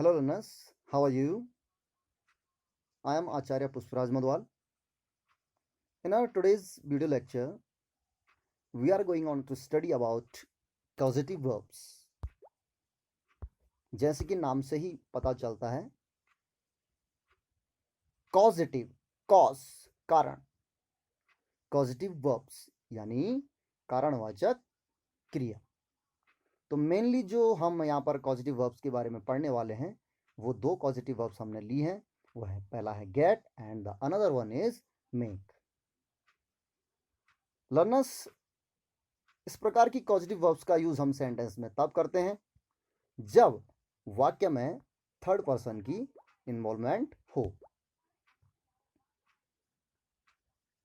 Hello learners, how are you? I am Acharya Pushparaj Madhwal. In our today's video lecture, we are going on to study about causative verbs. जैसे कि नाम से ही पता चलता है, causative, cause, कारण, causative verbs यानी कारणवाचक क्रिया। तो मेनली जो हम यहाँ पर causative verbs के बारे में पढ़ने वाले हैं, वो दो causative verbs हमने ली हैं। वो है, पहला है get and the another one is make. Learners, इस प्रकार की कॉजेटिव वर्ब्स का यूज हम सेंटेंस में तब करते हैं जब वाक्य में थर्ड पर्सन की इन्वॉल्वमेंट हो।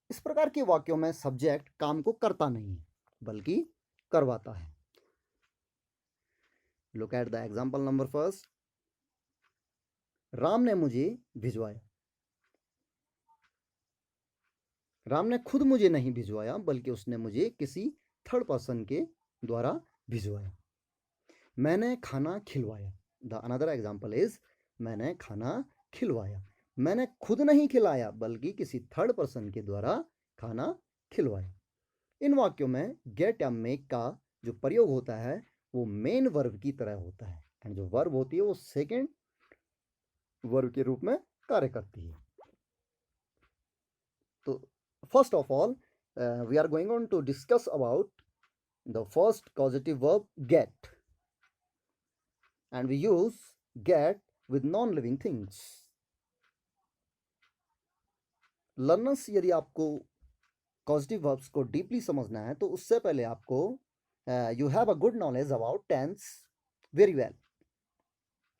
इस प्रकार के वाक्यों में सब्जेक्ट काम को करता नहीं है बल्कि करवाता है। Look at the example number first. Ram ने मुझे भिजवाया। राम ने खुद मुझे नहीं भिजवाया बल्कि उसने मुझे किसी थर्ड पर्सन के द्वारा भिजवाया। मैंने खाना खिलवाया। द अनदर एग्जाम्पल इज मैंने खाना खिलवाया। मैंने खुद नहीं खिलाया बल्कि किसी थर्ड पर्सन के द्वारा खाना खिलवाया। इन वाक्यों में गेट या मेक का जो प्रयोग होता है वो मेन वर्ब की तरह होता है, एंड जो वर्ब होती है वो सेकेंड वर्ब के रूप में कार्य करती है। तो first of all we are going on to discuss about the first causative verb get, and we use get with non-living things. Learners, यदि आपको causative verbs को डीपली समझना है तो उससे पहले आपको you have a good knowledge about tense very well,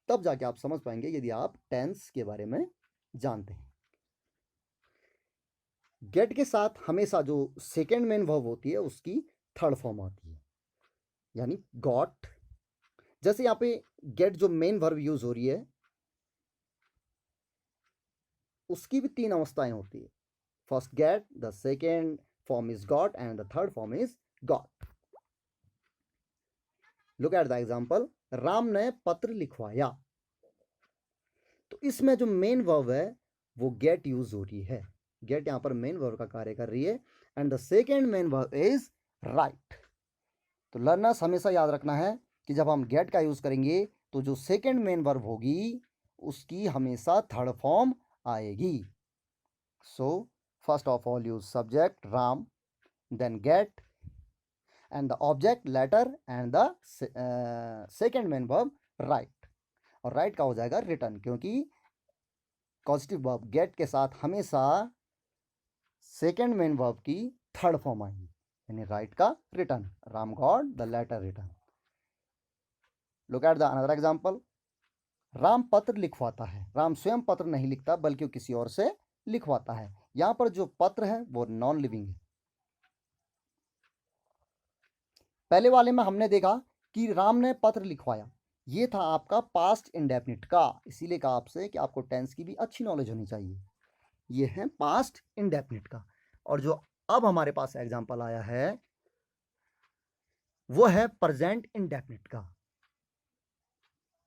तब जाके आप समझ पाएंगे यदि आप टेंस के बारे में जानते हैं। गेट के साथ हमेशा जो सेकेंड मेन वर्ब होती है उसकी थर्ड फॉर्म आती है, यानी गॉट। जैसे यहाँ पे गेट जो मेन वर्ब यूज हो रही है उसकी भी तीन अवस्थाएं होती है। First get, the second form is got and the third form is got. Look at the example. Ram ने पत्र लिखवाया। तो इसमें जो मेन वर्ब है वो गेट यूज हो रही है। गेट यहाँ पर मेन वर्ब का कार्य कर रही है, and the second main verb is right. तो लर्नर्स, हमेशा याद रखना है कि जब हम गेट का यूज करेंगे तो जो सेकेंड मेन वर्ब होगी उसकी हमेशा थर्ड फॉर्म आएगी। So first of all use subject Ram, then get and the object letter and the second main verb write. और राइट का हो जाएगा रिटर्न, क्योंकि पॉजिटिव वर्ब गेट के साथ हमेशा सेकेंड मेन वर्ब की थर्ड फॉर्म आएगी, यानी राइट का written. Ram got the letter written. Look at the another example. Ram पत्र लिखवाता है। राम स्वयं पत्र नहीं लिखता बल्कि किसी और से लिखवाता है। यहां पर जो पत्र है वो नॉन लिविंग है। पहले वाले में हमने देखा कि राम ने पत्र लिखवाया, ये था आपका पास्ट इंडेफिनिट का, इसीलिए कहा आपसे कि आपको टेंस की भी अच्छी नॉलेज होनी चाहिए। ये है पास्ट इंडेफिनिट का। और जो अब हमारे पास एग्जांपल आया है वो है प्रेजेंट इंडेफिनिट का।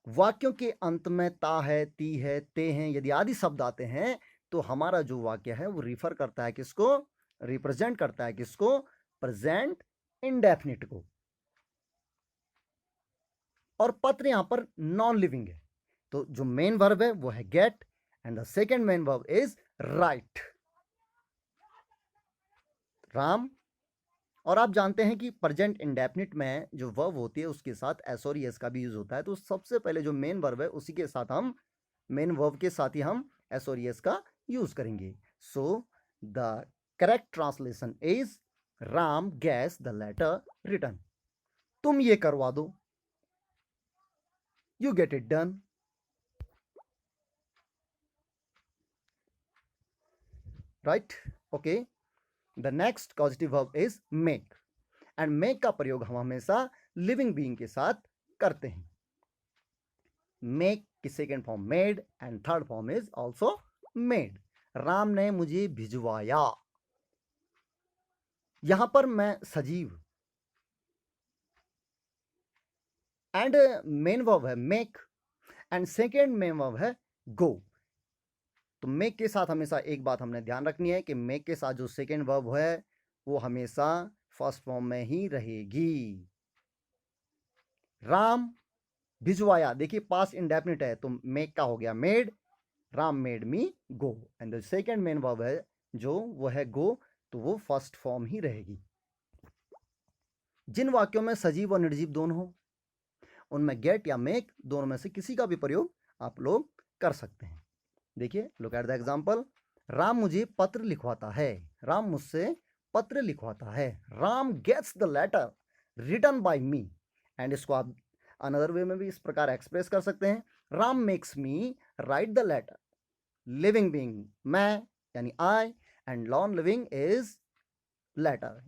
वाक्यों के अंत में ता है, ती है, ते हैं यदि आदि शब्द आते हैं तो हमारा जो वाक्य है वो रिफर करता है किसको, रिप्रेजेंट करता है किसको, प्रेजेंट इंडेफिनिट को। और पत्र यहां पर नॉन लिविंग है, तो जो मेन वर्ब है वो है get and the second main verb is write, Ram. और आप जानते हैं कि प्रेजेंट इंडेफिनिट में जो वर्ब होती है उसके साथ एस और एस का भी यूज होता है। तो सबसे पहले जो मेन वर्ब है उसी के साथ हम, मेन वर्ब के साथ ही हम एस और एस का यूज करेंगे। So the correct translation is Ram gets the letter written. तुम ये करवा दो, you get it done. Right? Okay. The next causative verb is make. And make का प्रयोग हम हमेशा लिविंग बीइंग के साथ करते हैं। make की second form made and third form is also made. Ram ने मुझे भिजवाया। यहां पर मैं सजीव एंड मेन वर्ब है make, and second main verb है गो। तो मेक के साथ हमेशा एक बात हमने ध्यान रखनी है कि मेक के साथ जो सेकेंड वर्ब है वो हमेशा फर्स्ट फॉर्म में ही रहेगी। राम भिजवाया, देखिए पास्ट इंडेफिनिट है तो मेक का हो गया made, Ram made me go. And the second main verb है जो वो है गो, तो वो फर्स्ट फॉर्म ही रहेगी। जिन वाक्यों में सजीव और निर्जीव दोनों हो उनमें गेट या मेक दोनों में से किसी का भी प्रयोग आप लोग कर सकते हैं। देखिए, look at the example. Ram मुझे पत्र लिखवाता है, राम मुझसे पत्र लिखवाता है। Ram gets the letter written by me. And इसको आप अनदर वे में भी इस प्रकार एक्सप्रेस कर सकते हैं, Ram makes me write the letter. Living being मैं यानी I, and non living is letter.